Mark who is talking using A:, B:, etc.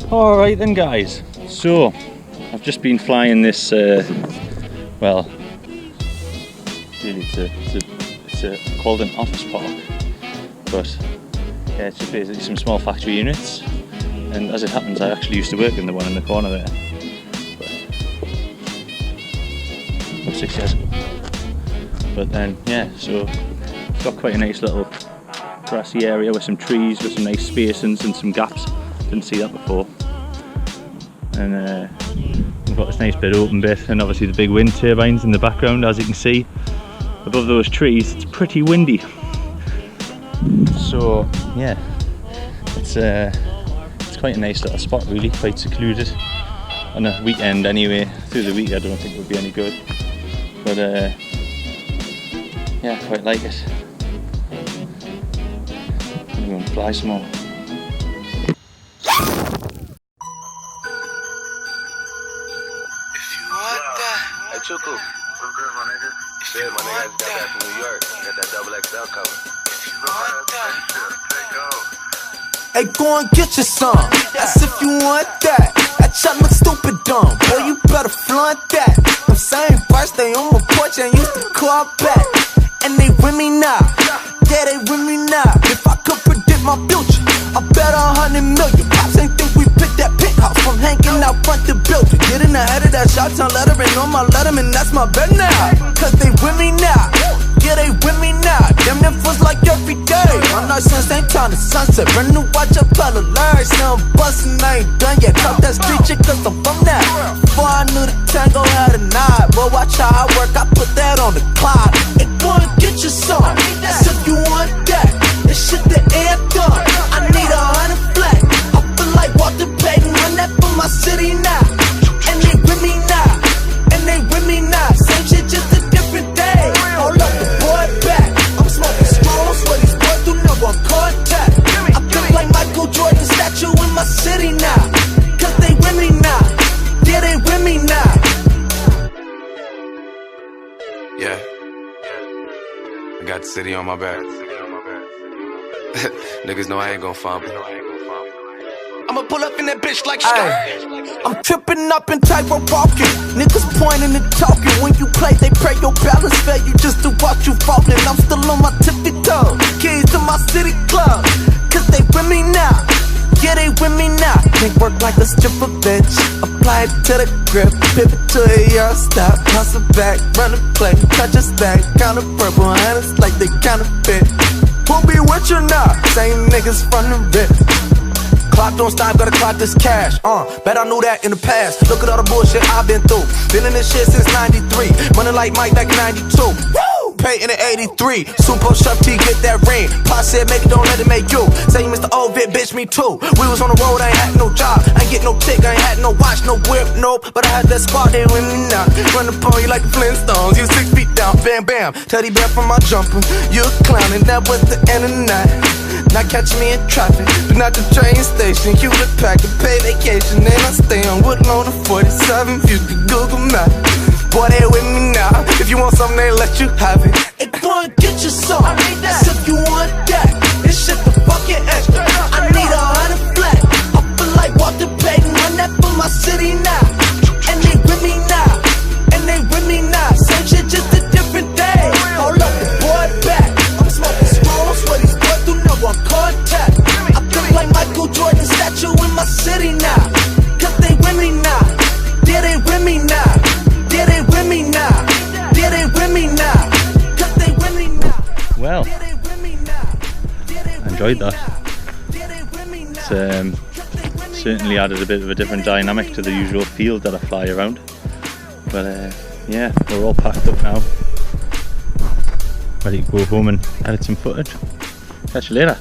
A: Alright then guys, so I've just been flying this, well, really it's called an office park, but yeah, it's just basically some small factory units, and as it happens I actually used to work in the one in the corner there, about 6 years ago. But then yeah, so it's got quite a nice little grassy area with some trees, with some nice spacings and some gaps. Didn't see that before. And we've got this nice bit open bit, and obviously the big wind turbines in the background, as you can see above those trees. It's pretty windy, so yeah, it's quite a nice little spot, really, quite secluded on a weekend anyway. Through the week I don't think it would be any good, but yeah, quite like it. I'm going to fly some more.
B: Chuku. What's good, my nigga? Shit, my nigga, I just got back from New York. Got that double XL cover.
C: Hey, go and get your some. That's if you want that. That shot look stupid dumb. Boy, you better flaunt that. Them same parts, they on my porch and used to call back. And they with me now. Yeah, they with me now. If I could predict my future, I bet 100 million. Pops ain't think we picked that penthouse from hanging out front the building. Get in the head of that shot town lettering on my letterman, that's my bet now. Cause they with me now. Yeah, they with me now. Them feels like every day. My night since ain't time to sunset. Run to watch a pedal large. Now I'm bustin', I ain't done yet. Talk that street chick cause I'm from that. Before I knew the tango had a knot. But watch how I work, I put that on the clock. Hey, go and get your song. That's if you want that. This shit the air done. I need 100 flat. I feel like Walter Payton. Run that for my city now. And they with me now. And they with me now. Same shit, just a different day. Hold up the boy back. I'm smoking strong, swear these boys do not want contact. I feel like Michael Jordan statue in my city now. Cause they with me now. Yeah, they with me now.
B: Yeah. I got the city on my back. Niggas know I ain't gon' fumble.
C: I'ma pull up in that bitch like Spec. I'm tripping up and tightrope walking. Niggas pointing and talking. When you play, they pray your balance fail you just to watch you falling. I'm still on my tippy toes. Keys to my city club. Cause they with me now. Yeah, they with me now. Can't work like a stripper, bitch. Apply it to the grip. Pivot to a yard stop. Hustle back, run a play. Touch a stack. Count a purple hands like they counterfeit. Who be with you now? Same niggas from the rip. Clock don't stop, gotta clock this cash. Bet I knew that in the past. Look at all the bullshit I've been through. Been in this shit since 93. Running like Mike back in 92. Woo! Pay in the 83. Super Chef T, get that ring. Pop said, make it, don't let it make you. Say you Mr. Old Vid, bitch, me too. We was on the road, I ain't had no job. I ain't get no tick, I ain't had no watch, no whip, nope. But I had that squad there with me now. Run upon you like the Flintstones. You 6 feet down, bam, bam. Teddy bear from my jumper. You a clown, and that was the end of the night. Not catching me in traffic, but not the train station. You the pack and pay vacation, and I stay on Woodlawn to 47. You can Google Map. Boy, they with me now. If you want something, they let you have it. Hey, go and get your song. I need that. So if you want that, this shit the fucking extra. I need 100 flat. I feel like Walter Payton. Run that for my city now. And they with me now. And they with me now. Same shit, just a different day. Hold up the boy back. I'm smoking strong, swear these boys do not want contact. I feel like Michael Jordan statue in my city now. Cause they with me now. Yeah, they with me now. Yeah, they with me now. Yeah, they with me now. Cause they with me now.
A: Well, I enjoyed that. It's certainly added a bit of a different dynamic to the usual field that I fly around. But yeah, we're all packed up now. Ready to go home and edit some footage. Catch you later.